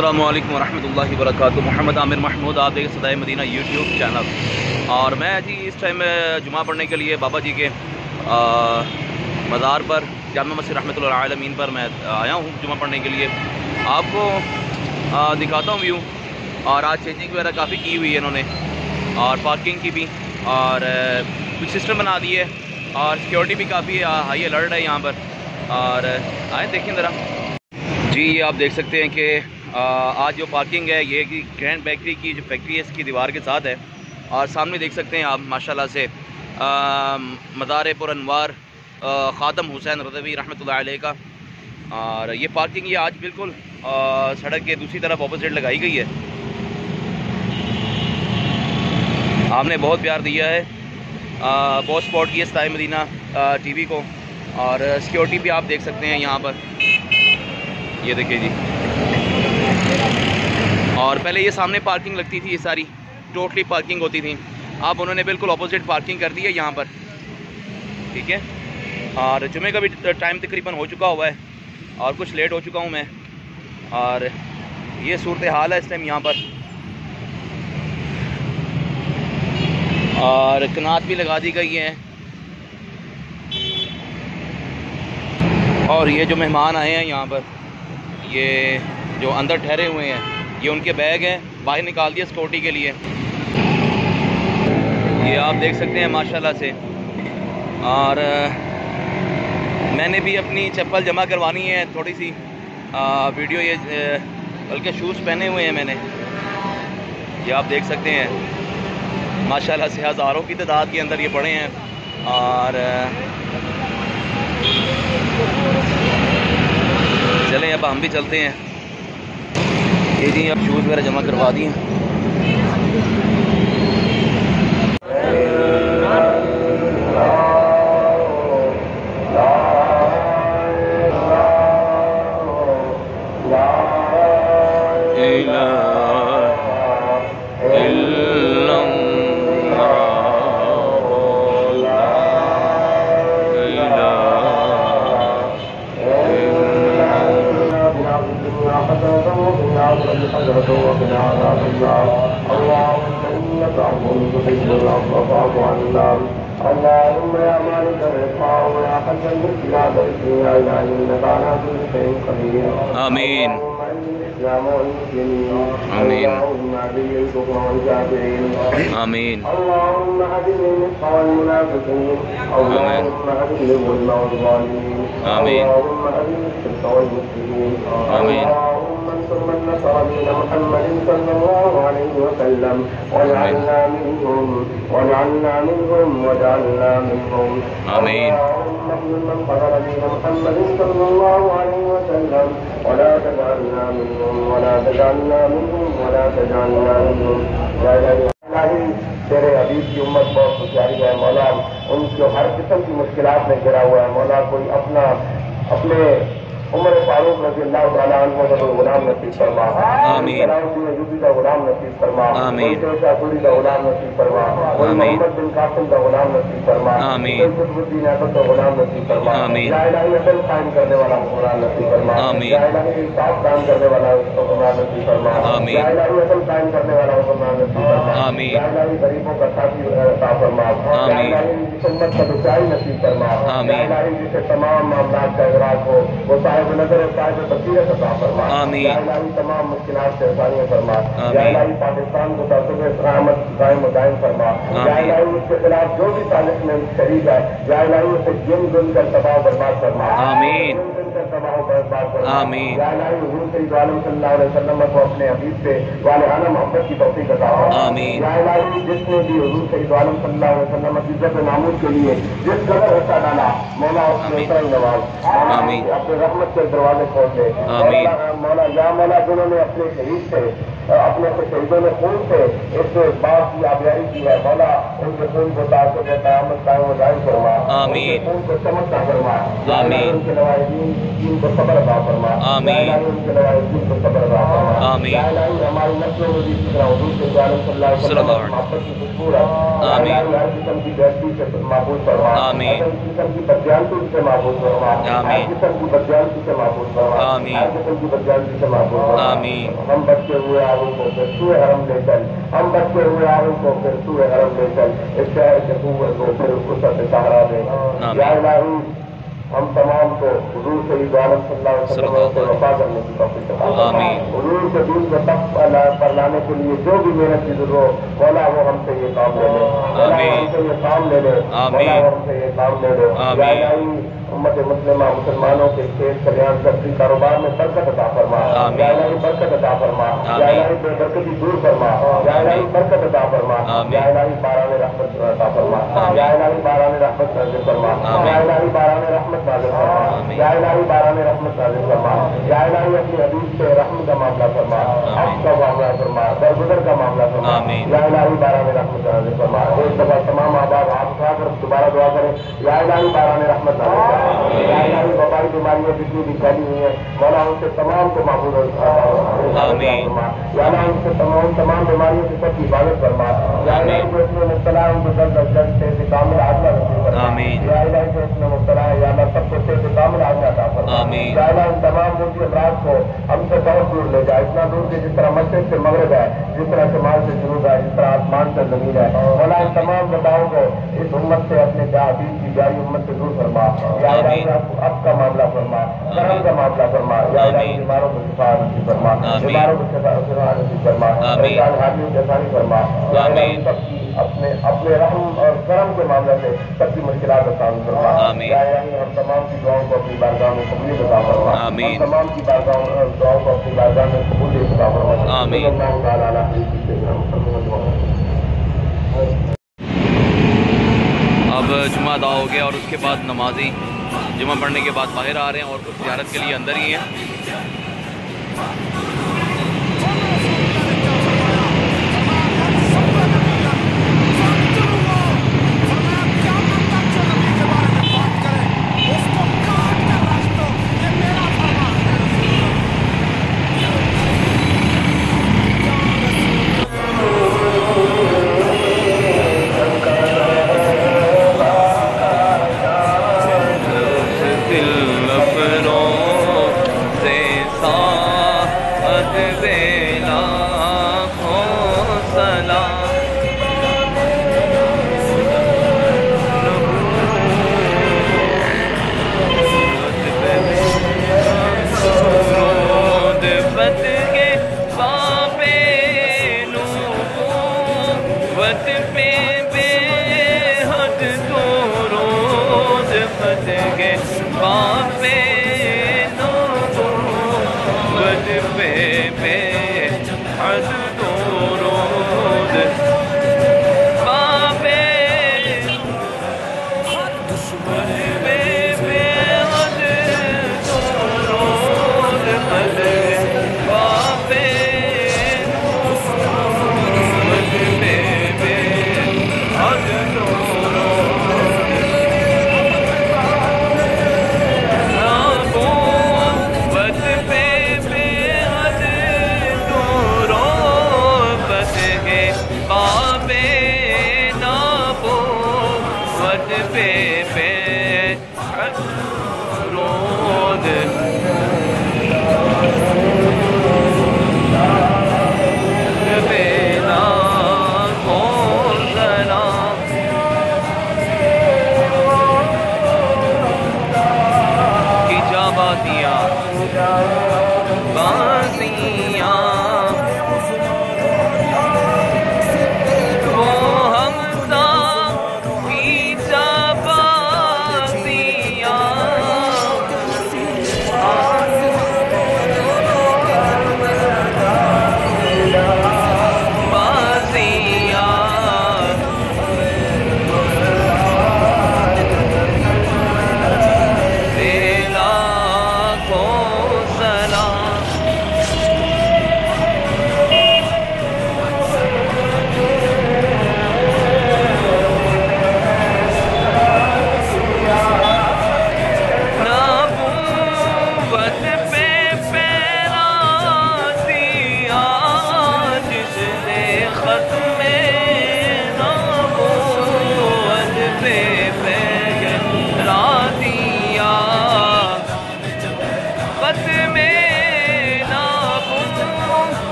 السلام علیکم ورحمۃ اللہ وبرکاتہ۔ محمد عامر محمود، آپ دیکھ صدائے مدینہ یوٹیوب چینل۔ اور میں جی اس ٹائم جمعہ پڑھنے کے لیے بابا جی کے مزار پر جامع مسجد رحمۃ اللہ عالمین پر میں آیا ہوں جمعہ پڑھنے کے لیے۔ آپ کو دکھاتا ہوں ویو۔ اور آج چینجنگ وغیرہ کافی کی ہوئی ہے انہوں نے، اور پارکنگ کی بھی، اور کچھ سسٹم بنا دیے، اور سیکیورٹی بھی کافی ہائی الرٹ ہے یہاں پر۔ اور آئیں دیکھیں ذرا جی، یہ آپ دیکھ سکتے ہیں کہ آج جو پارکنگ ہے یہ گرینڈ بیکری کی جو فیکٹری ہے اس کی دیوار کے ساتھ ہے، اور سامنے دیکھ سکتے ہیں آپ ماشاءاللہ سے مزار پر انوار خاتم حسین رضوی رحمۃ اللہ علیہ کا۔ اور یہ پارکنگ یہ آج بالکل سڑک کے دوسری طرف اپوزٹ لگائی گئی ہے۔ آپ نے بہت پیار دیا ہے، بہت سپورٹ کی ہے صدائے مدینہ ٹی وی کو، اور سیکیورٹی بھی آپ دیکھ سکتے ہیں یہاں پر، یہ دیکھیں جی۔ اور پہلے یہ سامنے پارکنگ لگتی تھی، یہ ساری ٹوٹلی پارکنگ ہوتی تھی، اب انہوں نے بالکل اپوزٹ پارکنگ کر دی ہے یہاں پر، ٹھیک ہے۔ اور جمعے کا بھی ٹائم تقریباً ہو چکا ہوا ہے، اور کچھ لیٹ ہو چکا ہوں میں، اور یہ صورتحال ہے اس ٹائم یہاں پر۔ اور کنات بھی لگا دی گئی ہیں، اور یہ جو مہمان آئے ہیں یہاں پر، یہ جو اندر ٹھہرے ہوئے ہیں، یہ ان کے بیگ ہیں، باہر نکال دیا سیکورٹی کے لیے۔ یہ آپ دیکھ سکتے ہیں ماشاءاللہ سے۔ اور میں نے بھی اپنی چپل جمع کروانی ہے تھوڑی سی ویڈیو، یہ بلکہ شوز پہنے ہوئے ہیں میں نے، یہ آپ دیکھ سکتے ہیں ماشاءاللہ سے ہزاروں کی تعداد کے اندر یہ پڑے ہیں۔ اور چلیں اب ہم بھی چلتے ہیں۔ یہ جی اب شوز وغیرہ جمع کروا دیے ہیں۔ اللهم يا مالك الرفاع ويا حل المشكلات يا إلهي إنك على كل شيء قدير. آمين. اللهم أعز الإسلام والمسلمين. آمين. اللهم أذل الكفر والكافرين. آمين. اللهم أذل النفاق والمنافقين. اللهم أذل الظلم والظالمين. آمين. اللهم أذل الشرك والمشركين. آمين. اللهم انصر من نصر دين محمد صلى الله عليه وسلم واجعلنا منهم واجعلنا منهم واجعلنا منهم. آمين. اللهم اغفر من قدر دين محمد صلى الله عليه وسلم ولا تجعلنا منهم ولا تجعلنا منهم ولا تجعلنا منهم. لا الہی تیرے حبیب کی امت بہت خوشحالی ہے مولا، ان کو ہر قسم کی مشکلات میں گھرا ہوا ہے مولا، کوئی اپنے عمر فاروق رضی اللہ تعالیٰ عنہ کا غلام نصیب فرما، آمین، یوبی کا غلام نصیب فرما، آمین، شاہپوری کا غلام نصیب فرما، محمد بن قاسم کا غلام نصیب فرما، آمین، قطب الدین احمد کا غلام نصیب فرما، آمین، یا الہی عدل قائم کرنے والا غلام نصیب فرما، آمین، یا الہی انصاف قائم کرنے والا غلام نصیب فرما، آمین، یا الہی عدل قائم کرنے والا غلام نصیب فرما، آمین، یا الہی غریبوں کا ساتھی عطا فرما، یا الہی اس امت کا بچائی نصیب فرما، یا الہی جسے تمام معاملات کا ادراک ہو وہ صاحب نظر اور صاحب بصیرت عطا فرما، یا الہی تمام مشکلات سے آسانیاں فرما، یا الہی پاکستان کو تعصب سلامت قائم و دائم فرما، یا الہی اس کے خلاف جو بھی سازش میں شریک ہے یا الہی اسے گن گن کر تباہ و برباد فرما، آمین، گن گن کر تباہ و برباد فرما، آمین، یا الہی حضور سید عالم صلی اللہ علیہ وسلم کو اپنے حبیب سے والہانہ محبت کی توفیق عطا فرما، آمین، یا الہی جس نے بھی حضور سید عالم صلی اللہ علیہ وسلم کی عزت ناموس کے لیے جس قدر حصہ ڈالا مولا اس کے اتنا نواز، آمین، اپنے رحمت کے دروازے کھول دے آمین، مولا، یا مولا جنہوں نے اپنے شہید سے اپنے شہیدوں نے خون سے اس بات کی آبیاری کی ہے مولا، ان کے خون کو تعصب قیامت قائم و دائم فرما، آمین، ان کے خون کو چمکتا فرما، آمین، ان کے لوائزین کو صبر عطا فرما، آمین، ان کے لوائزین کو صبر عطا فرما، آمین یا الہی ہماری نسلوں میں بھی اسی طرح حضور صلی اللہ علیہ وسلم کی محبت کی خوشبو ہے. آمین. ہر قسم کی غیرتی سے محفوظ فرما, آمین. ہر قسم کی بدجانتی سے محفوظ فرما, ہر قسم کی بدجانتی سے محفوظ فرما, ہر قسم کی بدجانتی سے محفوظ فرما. آمین. ہم بچے ہوئے آہوں کو پھر سوئے حرم لے چل, ہم بچے ہوئے آہوں کو پھر سوئے حرم لے چل, اس شہر کے قوت کو پھر اس کو سب سہارا دے. یا الہی ہم تمام کو حضور صلی عالم صلی اللہ علیہ وسلم سے وفا کرنے کی توفیق عطا فرما. حضور کے دین کو تب پر لانے کے لیے جو بھی محنت کی ضرورت ہو, مولا وہ ہم سے یہ کام لے لے, مولا ہم سے یہ کام لے لے, مولا ہم سے یہ کام لے لے. یا الہی امت مسلمہ مسلمانوں کے کھیت کلیان سبزی کاروبار میں برکت عطا فرما. یا الہی برکت عطا فرما. یا الہی بے برکتی دور فرما. یا الہی برکت عطا فرما. یا الہی باران رحمت عطا فرما. یا الہی باران رحمت نازل فرما. یا الہی باران رحمت نازل فرما. یا الہی باران رحمت نازل فرما. یا الہی اپنی حبیب سے رحم کا معاملہ فرما, عفو کا معاملہ فرما, درگزر کا معاملہ فرما. یا الہی باران رحمت نازل فرما. ایک دفعہ تمام آباد آپ اٹھا کر دوبارہ دعا کریں. یا الہی باران رحمت نازل فرما. یا الہی وبائی بیماریاں جتنی بھی پھیلی ہوئی ہیں, مولا ان سے تمام کو محفوظ فرما. یا الہی ان سے تمام بیماریوں سے سب کی حفاظت فرما. یا الہی جو اس میں مبتلا ہے ان کو جلد از جلد سے کامل عاجلہ نصیب فرما. یا الہی جو اس میں مبتلا ہے یا اللہ سب کو سے کامل عاجلہ عطا فرما. یا الہی ان تمام ملکی امراض کو ہم سے بہت دور لے جائے, اتنا دور کہ جس طرح مشرق سے مغرب ہے, جس طرح شمال سے جنوب ہے, جس طرح آسمان سے زمین ہے. مولا ان تمام وباؤں کو اس امت سے اپنے حبیب کی پیاری امت سے دور فرما. یا الہی اب کا معاملہ فرما, کرم کا معاملہ فرما. یا الہی بیماروں کو شفا نصیب فرما, بیماروں کو شفا نصیب فرما, پریشان حالیوں کی آسانی فرما. یا الہی سب کی اپنے رحم اور کرم کے معاملے سے سب کی مشکلات آسان فرما. یا الہی ہم تمام کی دعاؤں کو اپنی بارگاہ میں قبول عطا فرما. ہم تمام کی دعاؤں کو اپنی بارگاہ میں قبول عطا فرما. اللہ تعالی علیہ اب جمعہ ادا ہو گیا اور اس کے بعد نمازی جمعہ پڑھنے کے بعد باہر آ رہے ہیں اور زیارت کے لیے اندر ہی ہیں.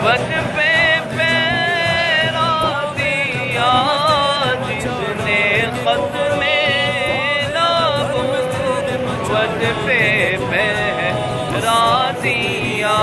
وظیفے پیرا دیا جس نے ختم نبوت وظیفے پیرا دیا